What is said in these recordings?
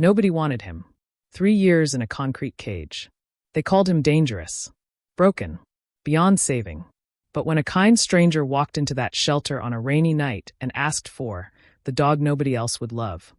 Nobody wanted him. 3 years in a concrete cage. They called him dangerous, broken, beyond saving. But when a kind stranger walked into that shelter on a rainy night and asked for the dog nobody else would love,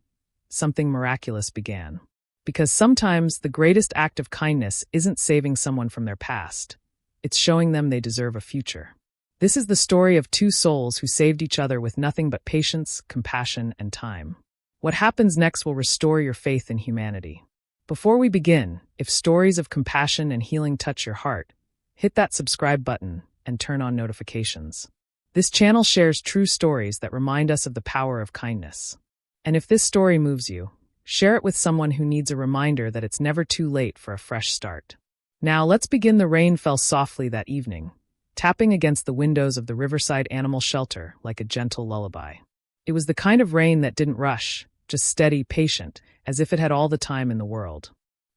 something miraculous began. Because sometimes the greatest act of kindness isn't saving someone from their past. It's showing them they deserve a future. This is the story of two souls who saved each other with nothing but patience, compassion, and time. What happens next will restore your faith in humanity. Before we begin, if stories of compassion and healing touch your heart, hit that subscribe button and turn on notifications. This channel shares true stories that remind us of the power of kindness. And if this story moves you, share it with someone who needs a reminder that it's never too late for a fresh start. Now let's begin. The rain fell softly that evening, tapping against the windows of the Riverside Animal Shelter like a gentle lullaby. It was the kind of rain that didn't rush, just steady, patient, as if it had all the time in the world.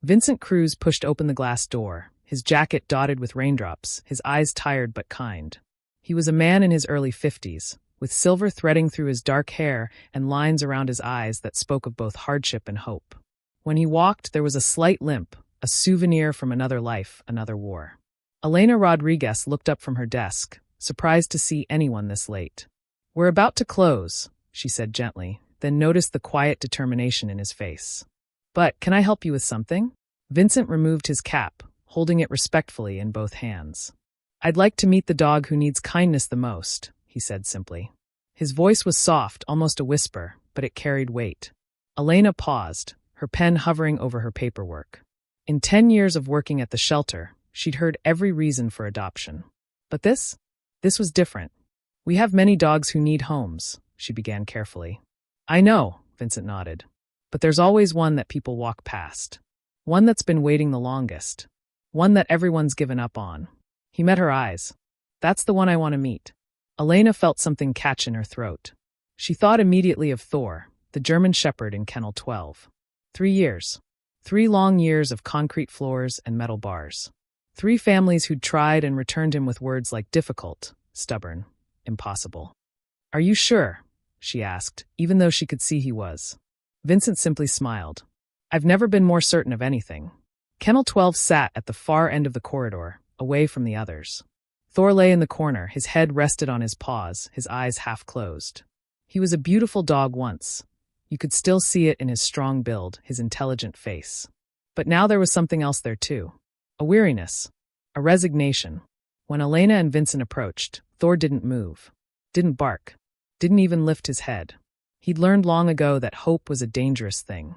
Vincent Cruz pushed open the glass door, his jacket dotted with raindrops, his eyes tired but kind. He was a man in his early 50s, with silver threading through his dark hair and lines around his eyes that spoke of both hardship and hope. When he walked, there was a slight limp, a souvenir from another life, another war. Elena Rodriguez looked up from her desk, surprised to see anyone this late. "We're about to close," she said gently, then noticed the quiet determination in his face. "But can I help you with something?" Vincent removed his cap, holding it respectfully in both hands. "I'd like to meet the dog who needs kindness the most," he said simply. His voice was soft, almost a whisper, but it carried weight. Elena paused, her pen hovering over her paperwork. In 10 years of working at the shelter, she'd heard every reason for adoption. But this was different. "We have many dogs who need homes," she began carefully. "I know," Vincent nodded. "But there's always one that people walk past. One that's been waiting the longest. One that everyone's given up on." He met her eyes. "That's the one I want to meet." Elena felt something catch in her throat. She thought immediately of Thor, the German shepherd in Kennel 12. 3 years. 3 long years of concrete floors and metal bars. 3 families who'd tried and returned him with words like difficult, stubborn, impossible. "Are you sure?" she asked, even though she could see he was. Vincent simply smiled. "I've never been more certain of anything." Kennel 12 sat at the far end of the corridor, away from the others. Thor lay in the corner, his head rested on his paws, his eyes half closed. He was a beautiful dog once. You could still see it in his strong build, his intelligent face. But now there was something else there too. A weariness. A resignation. When Elena and Vincent approached, Thor didn't move. Didn't bark. Didn't even lift his head. He'd learned long ago that hope was a dangerous thing.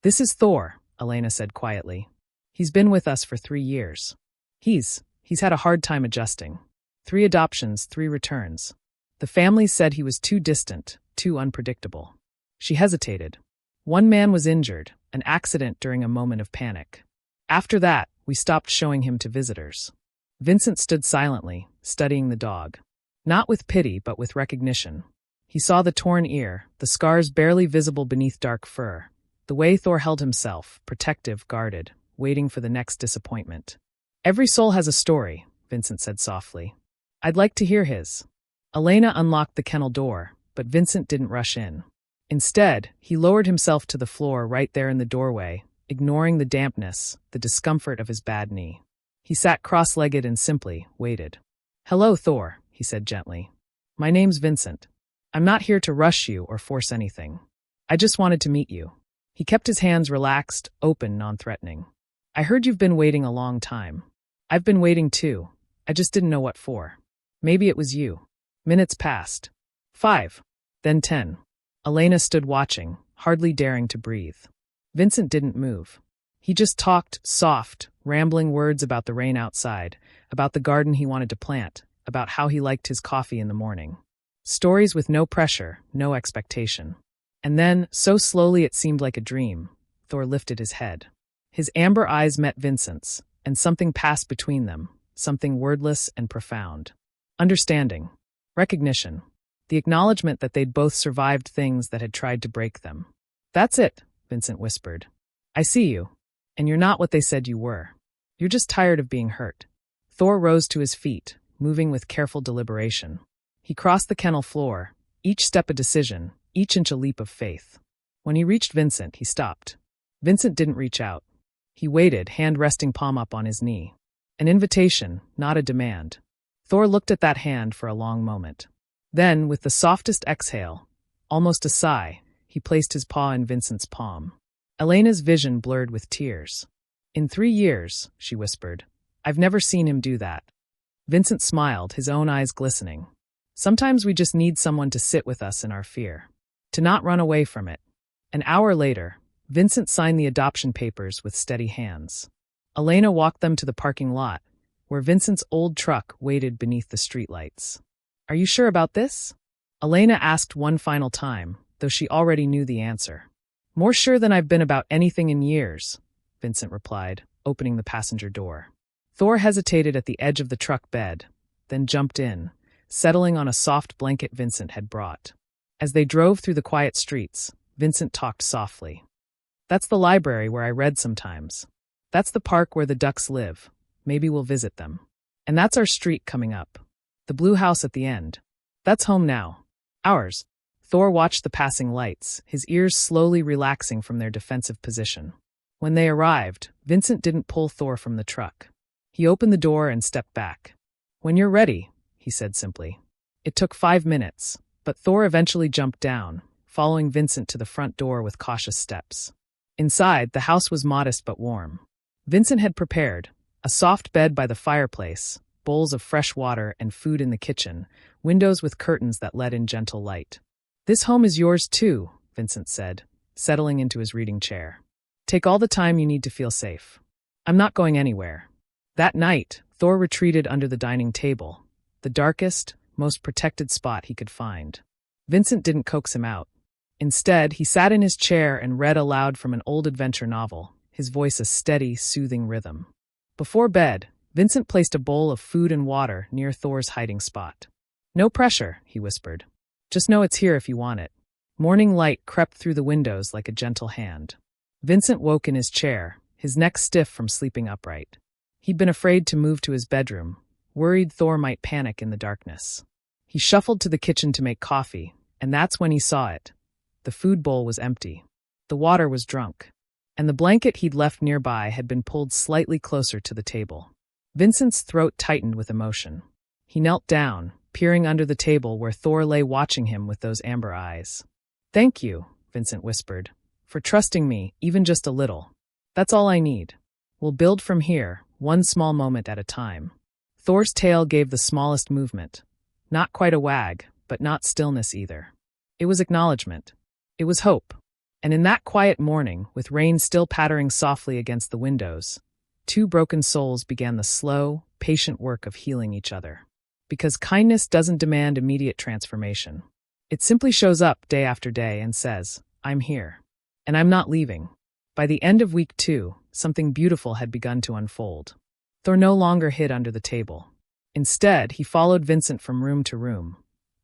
"This is Thor," Elena said quietly. "He's been with us for 3 years. He's had a hard time adjusting. 3 adoptions, 3 returns. The family said he was too distant, too unpredictable." She hesitated. "One man was injured, an accident during a moment of panic. After that, we stopped showing him to visitors." Vincent stood silently, studying the dog. Not with pity, but with recognition. He saw the torn ear, the scars barely visible beneath dark fur, the way Thor held himself, protective, guarded, waiting for the next disappointment. "Every soul has a story," Vincent said softly. "I'd like to hear his." Elena unlocked the kennel door, but Vincent didn't rush in. Instead, he lowered himself to the floor right there in the doorway, ignoring the dampness, the discomfort of his bad knee. He sat cross-legged and simply waited. "Hello, Thor," he said gently. "My name's Vincent. I'm not here to rush you or force anything. I just wanted to meet you." He kept his hands relaxed, open, non-threatening. "I heard you've been waiting a long time. I've been waiting too. I just didn't know what for. Maybe it was you." Minutes passed. 5. Then 10. Elena stood watching, hardly daring to breathe. Vincent didn't move. He just talked, soft, rambling words about the rain outside, about the garden he wanted to plant, about how he liked his coffee in the morning. Stories with no pressure, no expectation. And then, so slowly it seemed like a dream, Thor lifted his head. His amber eyes met Vincent's, and something passed between them, something wordless and profound. Understanding. Recognition. The acknowledgement that they'd both survived things that had tried to break them. "That's it," Vincent whispered. "I see you. And you're not what they said you were. You're just tired of being hurt." Thor rose to his feet, moving with careful deliberation. He crossed the kennel floor, each step a decision, each inch a leap of faith. When he reached Vincent, he stopped. Vincent didn't reach out. He waited, hand resting palm up on his knee. An invitation, not a demand. Thor looked at that hand for a long moment. Then, with the softest exhale, almost a sigh, he placed his paw in Vincent's palm. Elena's vision blurred with tears. "In 3 years," she whispered. "I've never seen him do that." Vincent smiled, his own eyes glistening. Sometimes we just need someone to sit with us in our fear, to not run away from it. An hour later, Vincent signed the adoption papers with steady hands. Elena walked them to the parking lot, where Vincent's old truck waited beneath the streetlights. "Are you sure about this?" Elena asked one final time, though she already knew the answer. "More sure than I've been about anything in years," Vincent replied, opening the passenger door. Thor hesitated at the edge of the truck bed, then jumped in, settling on a soft blanket Vincent had brought. As they drove through the quiet streets, Vincent talked softly. "That's the library where I read sometimes. That's the park where the ducks live. Maybe we'll visit them. And that's our street coming up. The blue house at the end. That's home now. Ours." Thor watched the passing lights, his ears slowly relaxing from their defensive position. When they arrived, Vincent didn't pull Thor from the truck. He opened the door and stepped back. "When you're ready," he said simply. It took 5 minutes, but Thor eventually jumped down, following Vincent to the front door with cautious steps. Inside, the house was modest but warm. Vincent had prepared a soft bed by the fireplace, bowls of fresh water and food in the kitchen, windows with curtains that let in gentle light. "This home is yours too," Vincent said, settling into his reading chair. "Take all the time you need to feel safe. I'm not going anywhere." That night, Thor retreated under the dining table, the darkest, most protected spot he could find. Vincent didn't coax him out. Instead, he sat in his chair and read aloud from an old adventure novel, his voice a steady, soothing rhythm. Before bed, Vincent placed a bowl of food and water near Thor's hiding spot. "No pressure," he whispered. "Just know it's here if you want it." Morning light crept through the windows like a gentle hand. Vincent woke in his chair, his neck stiff from sleeping upright. He'd been afraid to move to his bedroom, worried Thor might panic in the darkness. He shuffled to the kitchen to make coffee, and that's when he saw it. The food bowl was empty. The water was drunk, and the blanket he'd left nearby had been pulled slightly closer to the table. Vincent's throat tightened with emotion. He knelt down, peering under the table where Thor lay watching him with those amber eyes. "Thank you," Vincent whispered, "for trusting me, even just a little. That's all I need. We'll build from here, one small moment at a time." Thor's tail gave the smallest movement. Not quite a wag, but not stillness either. It was acknowledgement. It was hope. And in that quiet morning, with rain still pattering softly against the windows, 2 broken souls began the slow, patient work of healing each other. Because kindness doesn't demand immediate transformation. It simply shows up day after day and says, "I'm here. And I'm not leaving." By the end of week 2, something beautiful had begun to unfold. Thor no longer hid under the table. Instead, he followed Vincent from room to room,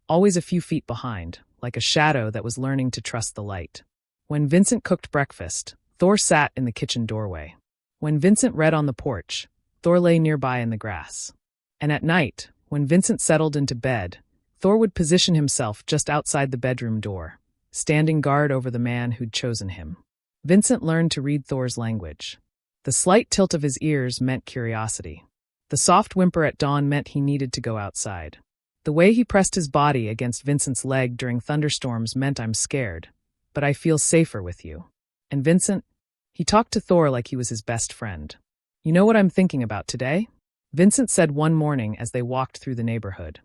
always a few feet behind, like a shadow that was learning to trust the light. When Vincent cooked breakfast, Thor sat in the kitchen doorway. When Vincent read on the porch, Thor lay nearby in the grass. And at night, when Vincent settled into bed, Thor would position himself just outside the bedroom door, standing guard over the man who'd chosen him. Vincent learned to read Thor's language. The slight tilt of his ears meant curiosity. The soft whimper at dawn meant he needed to go outside. The way he pressed his body against Vincent's leg during thunderstorms meant "I'm scared, but I feel safer with you." And Vincent? He talked to Thor like he was his best friend. "You know what I'm thinking about today?" Vincent said one morning as they walked through the neighborhood.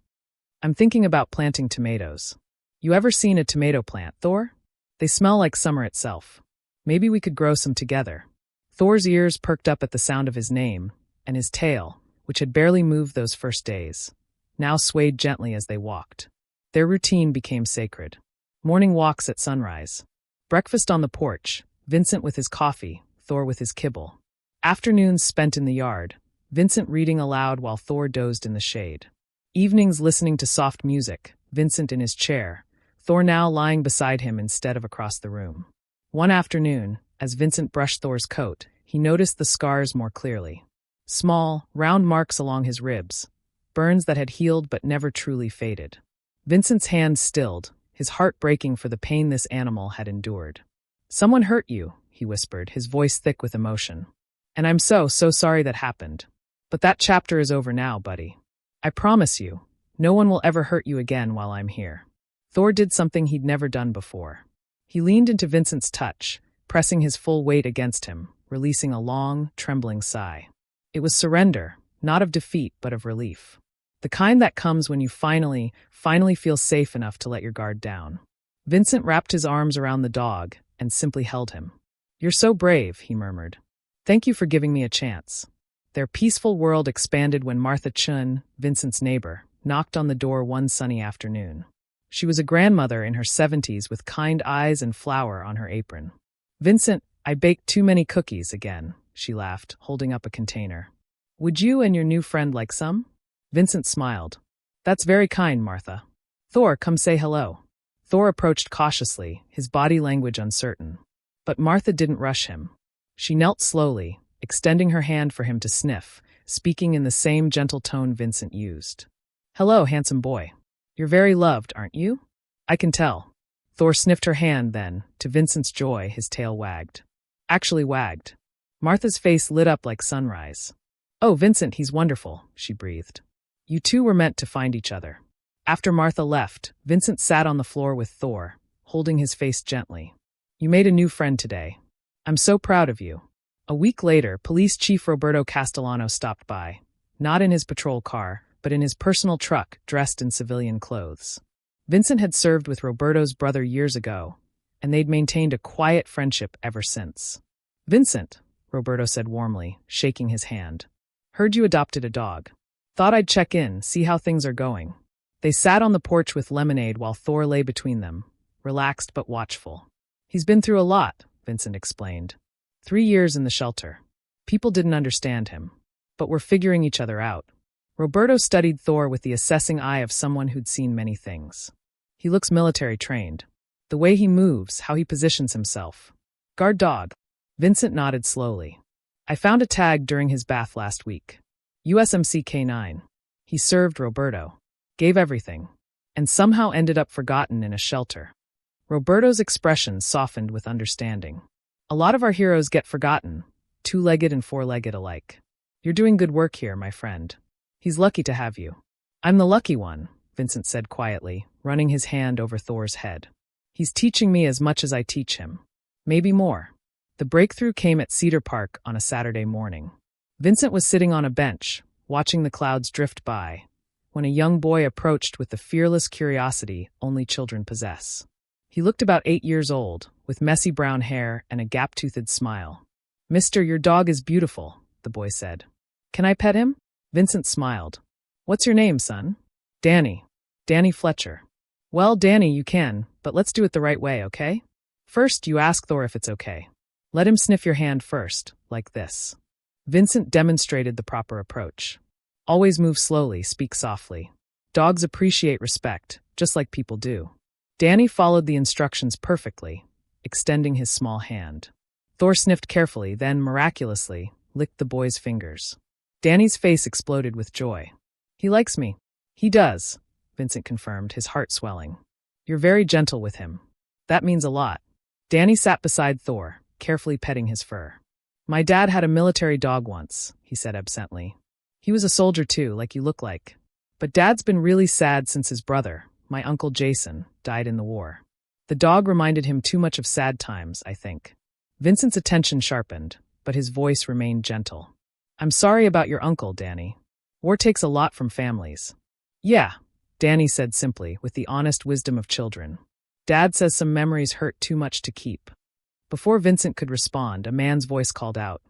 "I'm thinking about planting tomatoes. You ever seen a tomato plant, Thor? They smell like summer itself. Maybe we could grow some together." Thor's ears perked up at the sound of his name, and his tail, which had barely moved those first days, now swayed gently as they walked. Their routine became sacred. Morning walks at sunrise. Breakfast on the porch, Vincent with his coffee, Thor with his kibble. Afternoons spent in the yard, Vincent reading aloud while Thor dozed in the shade. Evenings listening to soft music, Vincent in his chair, Thor now lying beside him instead of across the room. One afternoon, as Vincent brushed Thor's coat, he noticed the scars more clearly. Small, round marks along his ribs, burns that had healed but never truly faded. Vincent's hand stilled, his heart breaking for the pain this animal had endured. "Someone hurt you," he whispered, his voice thick with emotion. And I'm so sorry that happened. But that chapter is over now, buddy. I promise you, no one will ever hurt you again while I'm here. Thor did something he'd never done before. He leaned into Vincent's touch, pressing his full weight against him, releasing a long, trembling sigh. It was surrender, not of defeat, but of relief. The kind that comes when you finally feel safe enough to let your guard down. Vincent wrapped his arms around the dog and simply held him. You're so brave, he murmured. Thank you for giving me a chance. Their peaceful world expanded when Martha Chun, Vincent's neighbor, knocked on the door one sunny afternoon. She was a grandmother in her 70s with kind eyes and flour on her apron. Vincent, I baked too many cookies again, she laughed, holding up a container. Would you and your new friend like some? Vincent smiled. That's very kind, Martha. Thor, come say hello. Thor approached cautiously, his body language uncertain. But Martha didn't rush him. She knelt slowly, extending her hand for him to sniff, speaking in the same gentle tone Vincent used. Hello, handsome boy. You're very loved, aren't you? I can tell. Thor sniffed her hand then. To Vincent's joy, his tail wagged. Actually wagged. Martha's face lit up like sunrise. Oh, Vincent, he's wonderful, she breathed. You two were meant to find each other. After Martha left, Vincent sat on the floor with Thor, holding his face gently. You made a new friend today. I'm so proud of you. A week later, Police Chief Roberto Castellano stopped by, not in his patrol car, but in his personal truck, dressed in civilian clothes. Vincent had served with Roberto's brother years ago, and they'd maintained a quiet friendship ever since. Vincent, Roberto said warmly, shaking his hand. Heard you adopted a dog. Thought I'd check in, see how things are going. They sat on the porch with lemonade while Thor lay between them, relaxed but watchful. He's been through a lot, Vincent explained. 3 years in the shelter. People didn't understand him, but were figuring each other out. Roberto studied Thor with the assessing eye of someone who'd seen many things. He looks military trained. The way he moves, how he positions himself. Guard dog. Vincent nodded slowly. I found a tag during his bath last week. USMC K9. He served Roberto. Gave everything. And somehow ended up forgotten in a shelter. Roberto's expression softened with understanding. A lot of our heroes get forgotten, two-legged and four-legged alike. You're doing good work here, my friend. He's lucky to have you. I'm the lucky one, Vincent said quietly, running his hand over Thor's head. He's teaching me as much as I teach him. Maybe more. The breakthrough came at Cedar Park on a Saturday morning. Vincent was sitting on a bench, watching the clouds drift by, when a young boy approached with the fearless curiosity only children possess. He looked about 8 years old, with messy brown hair and a gap-toothed smile. Mister, your dog is beautiful, the boy said. Can I pet him? Vincent smiled. What's your name, son? Danny. Danny Fletcher. Well, Danny, you can, but let's do it the right way, okay? First, you ask Thor if it's okay. Let him sniff your hand first, like this. Vincent demonstrated the proper approach. Always move slowly, speak softly. Dogs appreciate respect, just like people do. Danny followed the instructions perfectly, extending his small hand. Thor sniffed carefully, then, miraculously, licked the boy's fingers. Danny's face exploded with joy. He likes me. He does, Vincent confirmed, his heart swelling. You're very gentle with him. That means a lot. Danny sat beside Thor, carefully petting his fur. My dad had a military dog once, he said absently. He was a soldier too, like you look like. But Dad's been really sad since his brother, my uncle Jason, died in the war. The dog reminded him too much of sad times, I think. Vincent's attention sharpened, but his voice remained gentle. I'm sorry about your uncle, Danny. War takes a lot from families. Yeah, Danny said simply, with the honest wisdom of children. Dad says some memories hurt too much to keep. Before Vincent could respond, a man's voice called out.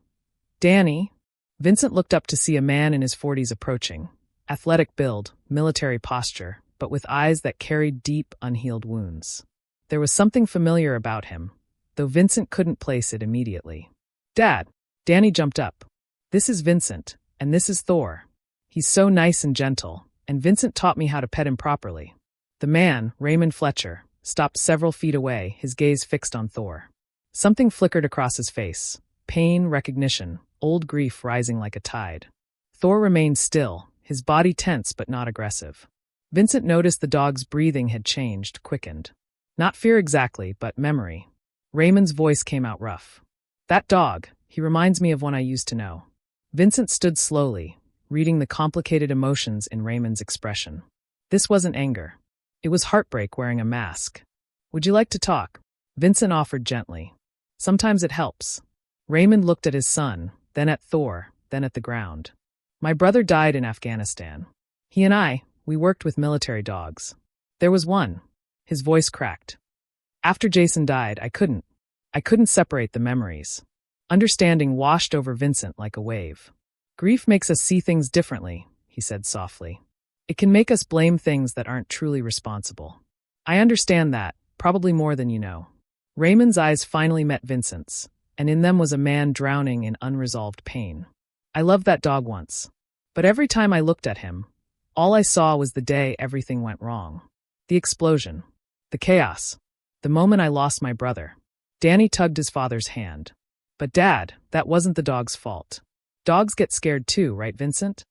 Danny? Vincent looked up to see a man in his 40s approaching. Athletic build, military posture, but with eyes that carried deep, unhealed wounds. There was something familiar about him, though Vincent couldn't place it immediately. Dad! Danny jumped up. This is Vincent, and this is Thor. He's so nice and gentle, and Vincent taught me how to pet him properly. The man, Raymond Fletcher, stopped several feet away, his gaze fixed on Thor. Something flickered across his face. Pain, recognition, old grief rising like a tide. Thor remained still, his body tense but not aggressive. Vincent noticed the dog's breathing had changed, quickened. Not fear exactly, but memory. Raymond's voice came out rough. That dog, he reminds me of one I used to know. Vincent stood slowly, reading the complicated emotions in Raymond's expression. This wasn't anger. It was heartbreak wearing a mask. Would you like to talk? Vincent offered gently. Sometimes it helps. Raymond looked at his son, then at Thor, then at the ground. My brother died in Afghanistan. He and we worked with military dogs. There was one. His voice cracked. After Jason died, I couldn't separate the memories. Understanding washed over Vincent like a wave. Grief makes us see things differently, he said softly. It can make us blame things that aren't truly responsible. I understand that, probably more than you know. Raymond's eyes finally met Vincent's, and in them was a man drowning in unresolved pain. I loved that dog once. But every time I looked at him, all I saw was the day everything went wrong. The explosion. The chaos. The moment I lost my brother. Danny tugged his father's hand. But Dad, that wasn't the dog's fault. Dogs get scared too, right, Vincent?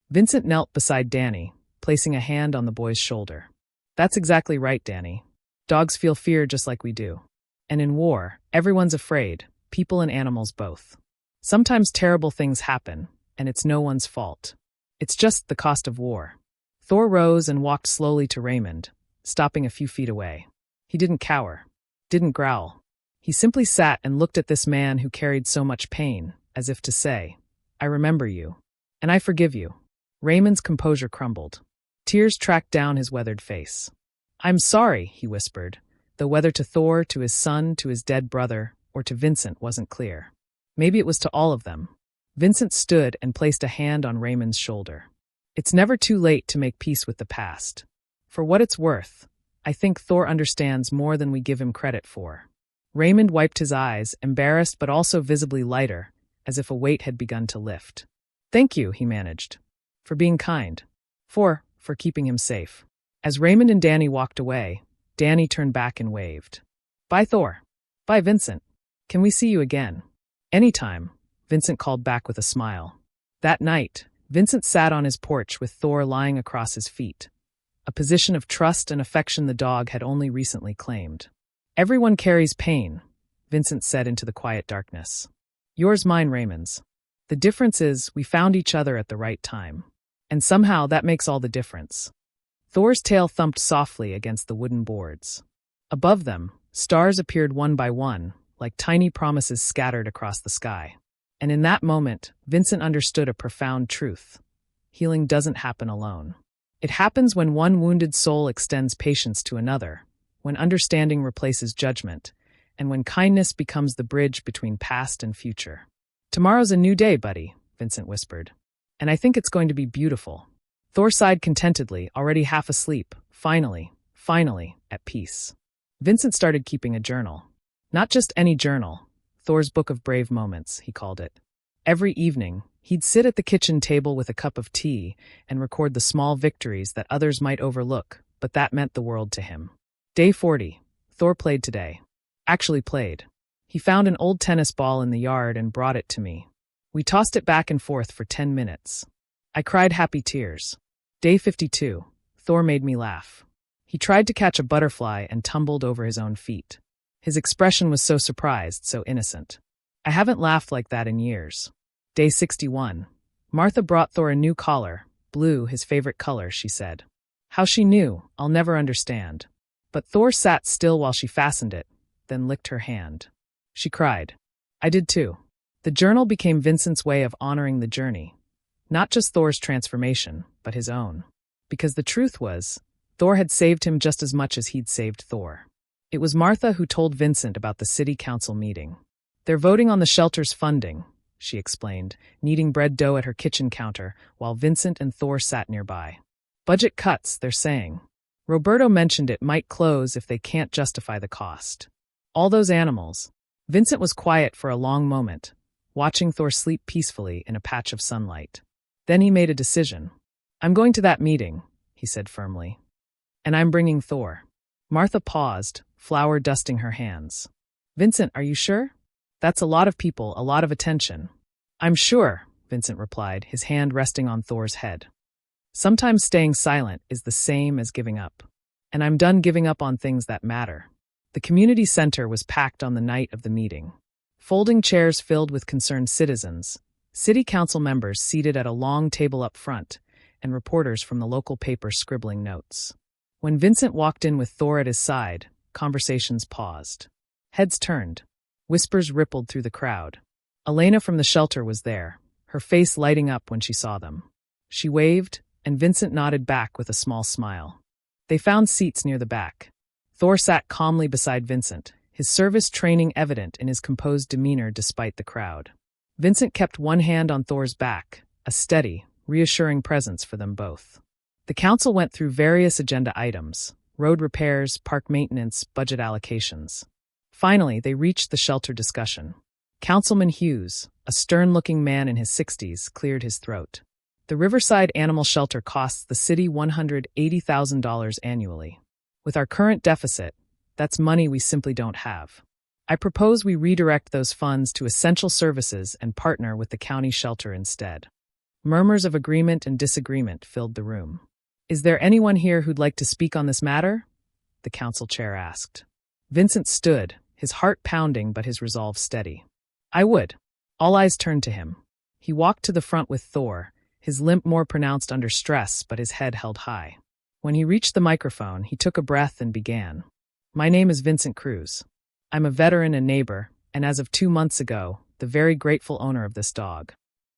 Vincent knelt beside Danny, placing a hand on the boy's shoulder. That's exactly right, Danny. Dogs feel fear just like we do. And in war, everyone's afraid, people and animals both. Sometimes terrible things happen, and it's no one's fault. It's just the cost of war. Thor rose and walked slowly to Raymond, stopping a few feet away. He didn't cower, didn't growl. He simply sat and looked at this man who carried so much pain, as if to say, I remember you. And I forgive you. Raymond's composure crumbled. Tears tracked down his weathered face. I'm sorry, he whispered, though whether to Thor, to his son, to his dead brother, or to Vincent wasn't clear. Maybe it was to all of them. Vincent stood and placed a hand on Raymond's shoulder. It's never too late to make peace with the past. For what it's worth, I think Thor understands more than we give him credit for. Raymond wiped his eyes, embarrassed but also visibly lighter, as if a weight had begun to lift. Thank you, he managed. For being kind. For keeping him safe. As Raymond and Danny walked away, Danny turned back and waved. Bye, Thor. Bye, Vincent. Can we see you again? Anytime, Vincent called back with a smile. That night, Vincent sat on his porch with Thor lying across his feet, a position of trust and affection the dog had only recently claimed. Everyone carries pain, Vincent said into the quiet darkness. Yours, mine, Raymond's. The difference is we found each other at the right time. And somehow that makes all the difference. Thor's tail thumped softly against the wooden boards. Above them, stars appeared one by one, like tiny promises scattered across the sky. And in that moment, Vincent understood a profound truth. Healing doesn't happen alone. It happens when one wounded soul extends patience to another, when understanding replaces judgment, and when kindness becomes the bridge between past and future. Tomorrow's a new day, buddy, Vincent whispered. And I think it's going to be beautiful. Thor sighed contentedly, already half asleep, finally, at peace. Vincent started keeping a journal. Not just any journal, Thor's Book of Brave Moments, he called it. Every evening, he'd sit at the kitchen table with a cup of tea and record the small victories that others might overlook, but that meant the world to him. Day 40. Thor played today. Actually played. He found an old tennis ball in the yard and brought it to me. We tossed it back and forth for 10 minutes. I cried happy tears. Day 52. Thor made me laugh. He tried to catch a butterfly and tumbled over his own feet. His expression was so surprised, so innocent. I haven't laughed like that in years. Day 61. Martha brought Thor a new collar, blue, his favorite color, she said. How she knew, I'll never understand. But Thor sat still while she fastened it, then licked her hand. She cried. I did too. The journal became Vincent's way of honoring the journey. Not just Thor's transformation, but his own. Because the truth was, Thor had saved him just as much as he'd saved Thor. It was Martha who told Vincent about the city council meeting. They're voting on the shelter's funding, she explained, kneading bread dough at her kitchen counter while Vincent and Thor sat nearby. Budget cuts, they're saying. Roberto mentioned it might close if they can't justify the cost. All those animals. Vincent was quiet for a long moment, watching Thor sleep peacefully in a patch of sunlight. Then he made a decision. I'm going to that meeting, he said firmly. And I'm bringing Thor. Martha paused, flour dusting her hands. Vincent, are you sure? That's a lot of people, a lot of attention. I'm sure, Vincent replied, his hand resting on Thor's head. Sometimes staying silent is the same as giving up. And I'm done giving up on things that matter. The community center was packed on the night of the meeting. Folding chairs filled with concerned citizens, city council members seated at a long table up front, and reporters from the local paper scribbling notes. When Vincent walked in with Thor at his side, conversations paused. Heads turned. Whispers rippled through the crowd. Elena from the shelter was there, her face lighting up when she saw them. She waved, and Vincent nodded back with a small smile. They found seats near the back. Thor sat calmly beside Vincent, his service training evident in his composed demeanor despite the crowd. Vincent kept one hand on Thor's back, a steady, reassuring presence for them both. The council went through various agenda items: road repairs, park maintenance, budget allocations. Finally, they reached the shelter discussion. Councilman Hughes, a stern-looking man in his 60s, cleared his throat. The Riverside Animal Shelter costs the city $180,000 annually. With our current deficit, that's money we simply don't have. I propose we redirect those funds to essential services and partner with the county shelter instead. Murmurs of agreement and disagreement filled the room. Is there anyone here who'd like to speak on this matter? The council chair asked. Vincent stood, his heart pounding but his resolve steady. I would. All eyes turned to him. He walked to the front with Thor, his limp more pronounced under stress but his head held high. When he reached the microphone, he took a breath and began. My name is Vincent Cruz. I'm a veteran and neighbor, and as of 2 months ago, the very grateful owner of this dog.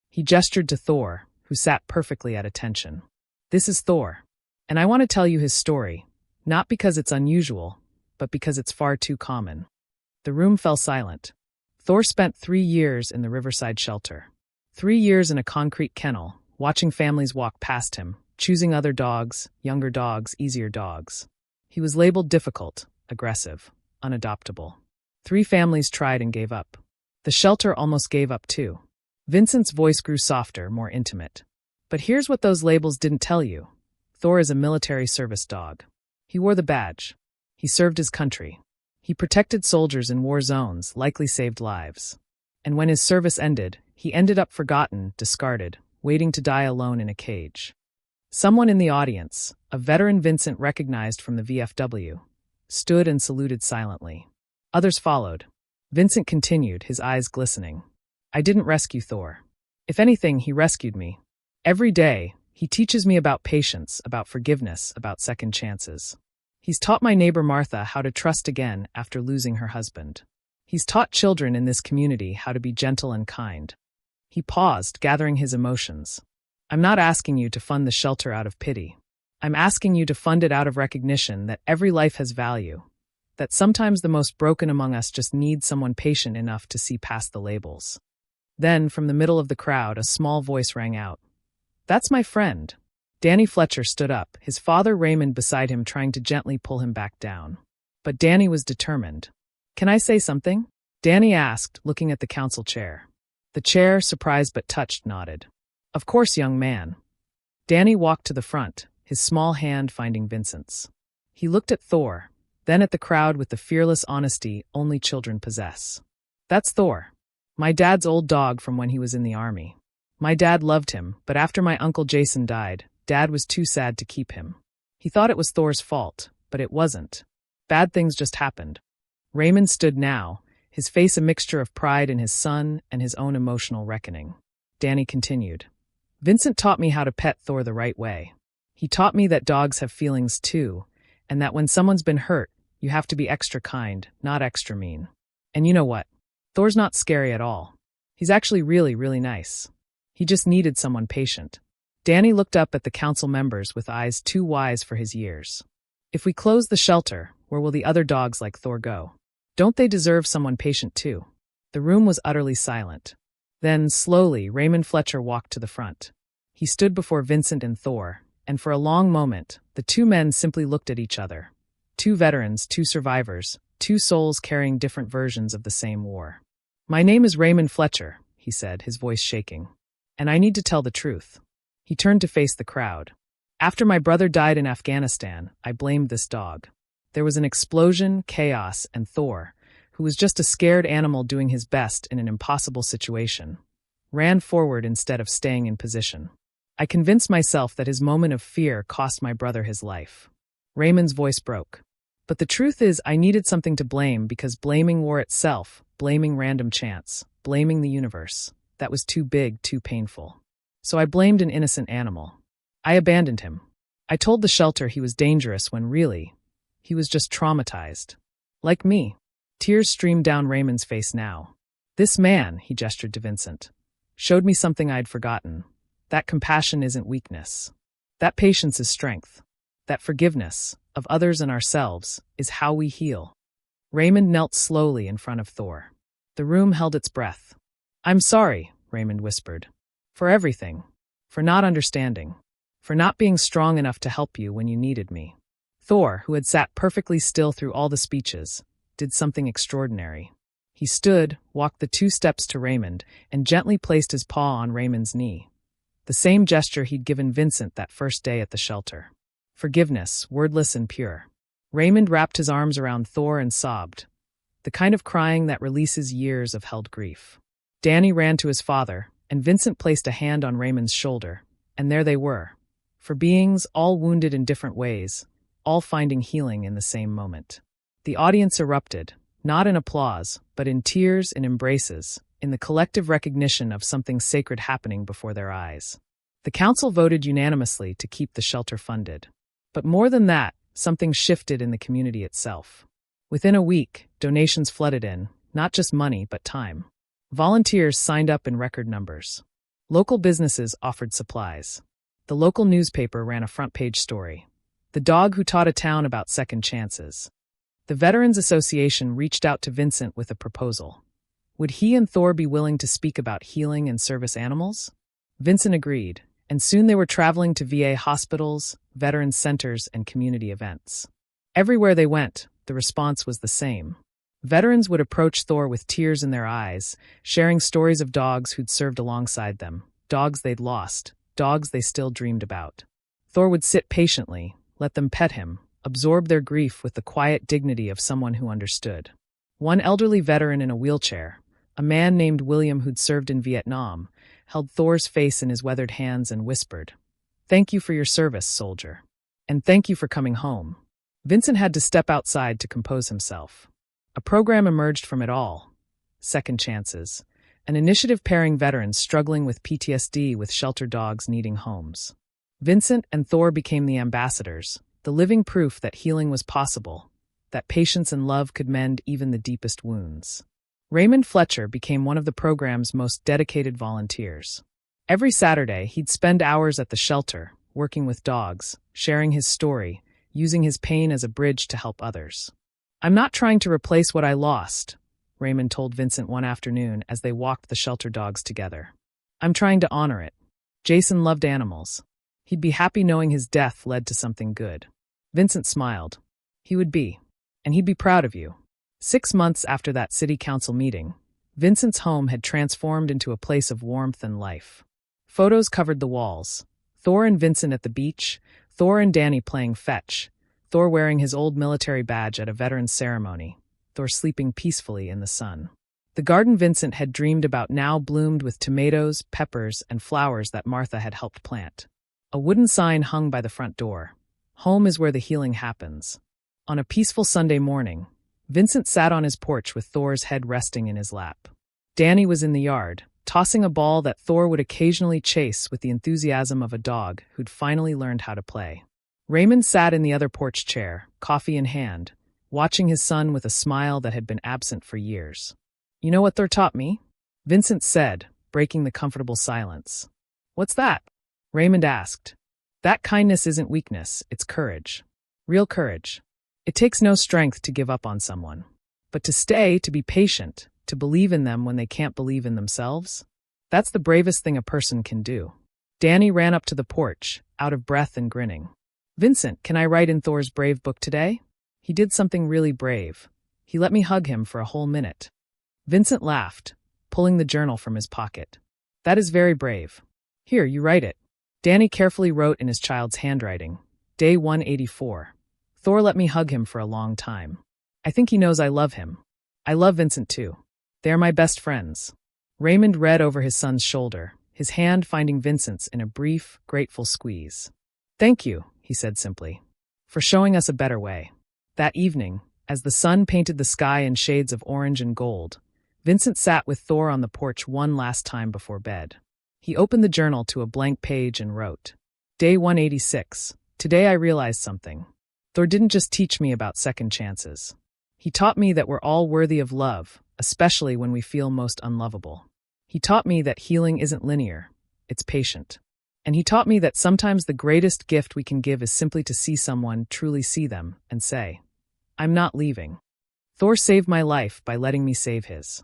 He gestured to Thor, who sat perfectly at attention. This is Thor, and I want to tell you his story, not because it's unusual, but because it's far too common. The room fell silent. Thor spent 3 years in the Riverside shelter. 3 years in a concrete kennel, watching families walk past him, choosing other dogs, younger dogs, easier dogs. He was labeled difficult, aggressive, unadoptable. 3 families tried and gave up. The shelter almost gave up too. Vincent's voice grew softer, more intimate. But here's what those labels didn't tell you. Thor is a military service dog. He wore the badge. He served his country. He protected soldiers in war zones, likely saved lives. And when his service ended, he ended up forgotten, discarded, waiting to die alone in a cage. Someone in the audience, a veteran Vincent recognized from the VFW, stood and saluted silently. Others followed. Vincent continued, his eyes glistening. I didn't rescue Thor. If anything, he rescued me. Every day, he teaches me about patience, about forgiveness, about second chances. He's taught my neighbor Martha how to trust again after losing her husband. He's taught children in this community how to be gentle and kind. He paused, gathering his emotions. I'm not asking you to fund the shelter out of pity. I'm asking you to fund it out of recognition that every life has value, that sometimes the most broken among us just need someone patient enough to see past the labels. Then, from the middle of the crowd, a small voice rang out. That's my friend. Danny Fletcher stood up, his father Raymond beside him trying to gently pull him back down. But Danny was determined. Can I say something? Danny asked, looking at the council chair. The chair, surprised but touched, nodded. Of course, young man. Danny walked to the front, his small hand finding Vincent's. He looked at Thor, then at the crowd with the fearless honesty only children possess. That's Thor. My dad's old dog from when he was in the army. My dad loved him, but after my uncle Jason died, Dad was too sad to keep him. He thought it was Thor's fault, but it wasn't. Bad things just happened. Raymond stood now, his face a mixture of pride in his son and his own emotional reckoning. Danny continued. Vincent taught me how to pet Thor the right way. He taught me that dogs have feelings too, and that when someone's been hurt, you have to be extra kind, not extra mean. And you know what? Thor's not scary at all. He's actually really, really nice. He just needed someone patient. Danny looked up at the council members with eyes too wise for his years. If we close the shelter, where will the other dogs like Thor go? Don't they deserve someone patient too? The room was utterly silent. Then, slowly, Raymond Fletcher walked to the front. He stood before Vincent and Thor, and for a long moment, the 2 men simply looked at each other. 2 veterans, 2 survivors, 2 souls carrying different versions of the same war. My name is Raymond Fletcher, he said, his voice shaking. And I need to tell the truth. He turned to face the crowd. After my brother died in Afghanistan, I blamed this dog. There was an explosion, chaos, and Thor, who was just a scared animal doing his best in an impossible situation, ran forward instead of staying in position. I convinced myself that his moment of fear cost my brother his life. Raymond's voice broke. But the truth is, I needed something to blame because blaming war itself, blaming random chance, blaming the universe. That was too big, too painful. So I blamed an innocent animal. I abandoned him. I told the shelter he was dangerous when really, he was just traumatized. Like me. Tears streamed down Raymond's face now. This man, he gestured to Vincent, showed me something I'd forgotten. That compassion isn't weakness. That patience is strength. That forgiveness, of others and ourselves, is how we heal. Raymond knelt slowly in front of Thor. The room held its breath. I'm sorry, Raymond whispered. For everything. For not understanding. For not being strong enough to help you when you needed me. Thor, who had sat perfectly still through all the speeches, did something extraordinary. He stood, walked the 2 steps to Raymond, and gently placed his paw on Raymond's knee. The same gesture he'd given Vincent that first day at the shelter. Forgiveness, wordless and pure. Raymond wrapped his arms around Thor and sobbed. The kind of crying that releases years of held grief. Danny ran to his father, and Vincent placed a hand on Raymond's shoulder, and there they were. For beings all wounded in different ways, all finding healing in the same moment. The audience erupted, not in applause, but in tears and embraces, in the collective recognition of something sacred happening before their eyes. The council voted unanimously to keep the shelter funded. But more than that, something shifted in the community itself. Within a week, donations flooded in, not just money but time. Volunteers signed up in record numbers. Local businesses offered supplies. The local newspaper ran a front-page story. The dog who taught a town about second chances. The Veterans Association reached out to Vincent with a proposal. Would he and Thor be willing to speak about healing and service animals? Vincent agreed, and soon they were traveling to VA hospitals, veterans centers, and community events. Everywhere they went, the response was the same. Veterans would approach Thor with tears in their eyes, sharing stories of dogs who'd served alongside them, dogs they'd lost, dogs they still dreamed about. Thor would sit patiently, let them pet him, absorb their grief with the quiet dignity of someone who understood. One elderly veteran in a wheelchair, a man named William who'd served in Vietnam, held Thor's face in his weathered hands and whispered, "Thank you for your service, soldier. And thank you for coming home." Vincent had to step outside to compose himself. A program emerged from it all. Second Chances, an initiative pairing veterans struggling with PTSD with shelter dogs needing homes. Vincent and Thor became the ambassadors, the living proof that healing was possible, that patience and love could mend even the deepest wounds. Raymond Fletcher became one of the program's most dedicated volunteers. Every Saturday, he'd spend hours at the shelter, working with dogs, sharing his story, using his pain as a bridge to help others. "I'm not trying to replace what I lost," Raymond told Vincent one afternoon as they walked the shelter dogs together. "I'm trying to honor it. Jason loved animals. He'd be happy knowing his death led to something good." Vincent smiled. "He would be. And he'd be proud of you." 6 months after that city council meeting, Vincent's home had transformed into a place of warmth and life. Photos covered the walls. Thor and Vincent at the beach, Thor and Danny playing fetch, Thor wearing his old military badge at a veteran's ceremony, Thor sleeping peacefully in the sun. The garden Vincent had dreamed about now bloomed with tomatoes, peppers, and flowers that Martha had helped plant. A wooden sign hung by the front door. "Home is where the healing happens." On a peaceful Sunday morning, Vincent sat on his porch with Thor's head resting in his lap. Danny was in the yard, tossing a ball that Thor would occasionally chase with the enthusiasm of a dog who'd finally learned how to play. Raymond sat in the other porch chair, coffee in hand, watching his son with a smile that had been absent for years. "You know what Thor taught me?" Vincent said, breaking the comfortable silence. "What's that?" Raymond asked. "That kindness isn't weakness, it's courage. Real courage. It takes no strength to give up on someone. But to stay, to be patient, to believe in them when they can't believe in themselves, that's the bravest thing a person can do." Danny ran up to the porch, out of breath and grinning. "Vincent, can I write in Thor's brave book today? He did something really brave. He let me hug him for a whole minute." Vincent laughed, pulling the journal from his pocket. "That is very brave. Here, you write it." Danny carefully wrote in his child's handwriting, "Day 184. Thor let me hug him for a long time. I think he knows I love him. I love Vincent too. They are my best friends." Raymond read over his son's shoulder, his hand finding Vincent's in a brief, grateful squeeze. "Thank you," he said simply, "for showing us a better way." That evening, as the sun painted the sky in shades of orange and gold, Vincent sat with Thor on the porch one last time before bed. He opened the journal to a blank page and wrote, Day 186. Today I realized something. Thor didn't just teach me about second chances. He taught me that we're all worthy of love, especially when we feel most unlovable. He taught me that healing isn't linear, it's patient. And he taught me that sometimes the greatest gift we can give is simply to see someone, truly see them, and say, I'm not leaving. Thor saved my life by letting me save his.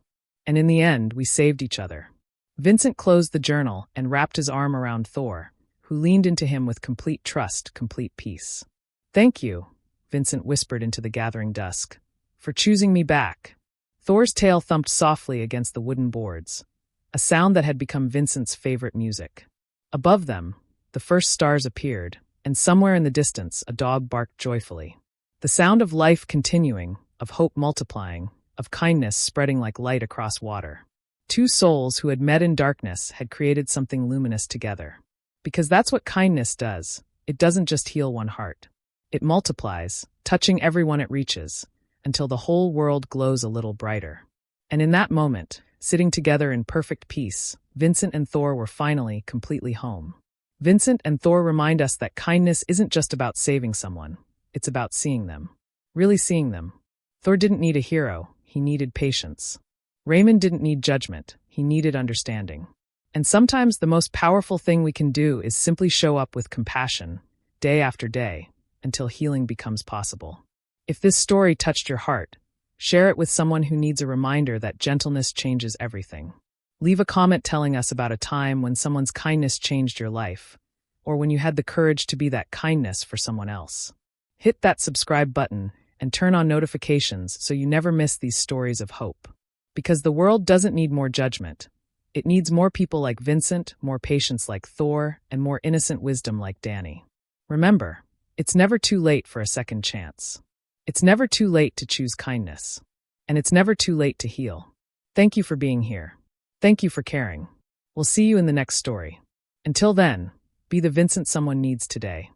And in the end, we saved each other. Vincent closed the journal and wrapped his arm around Thor, who leaned into him with complete trust, complete peace. Thank you, Vincent whispered into the gathering dusk, for choosing me back. Thor's tail thumped softly against the wooden boards, a sound that had become Vincent's favorite music. Above them, the first stars appeared, and somewhere in the distance, a dog barked joyfully. The sound of life continuing, of hope multiplying, of kindness spreading like light across water. Two souls who had met in darkness had created something luminous together. Because that's what kindness does. It doesn't just heal one heart. It multiplies, touching everyone it reaches, until the whole world glows a little brighter. And in that moment, sitting together in perfect peace, Vincent and Thor were finally completely home. Vincent and Thor remind us that kindness isn't just about saving someone. It's about seeing them. Really seeing them. Thor didn't need a hero. He needed patience. Raymond didn't need judgment. He needed understanding. And sometimes the most powerful thing we can do is simply show up with compassion, day after day, until healing becomes possible. If this story touched your heart, share it with someone who needs a reminder that gentleness changes everything. Leave a comment telling us about a time when someone's kindness changed your life, or when you had the courage to be that kindness for someone else. Hit that subscribe button and turn on notifications so you never miss these stories of hope. Because the world doesn't need more judgment. It needs more people like Vincent, more patience like Thor, and more innocent wisdom like Danny. Remember, it's never too late for a second chance. It's never too late to choose kindness. And it's never too late to heal. Thank you for being here. Thank you for caring. We'll see you in the next story. Until then, be the Vincent someone needs today.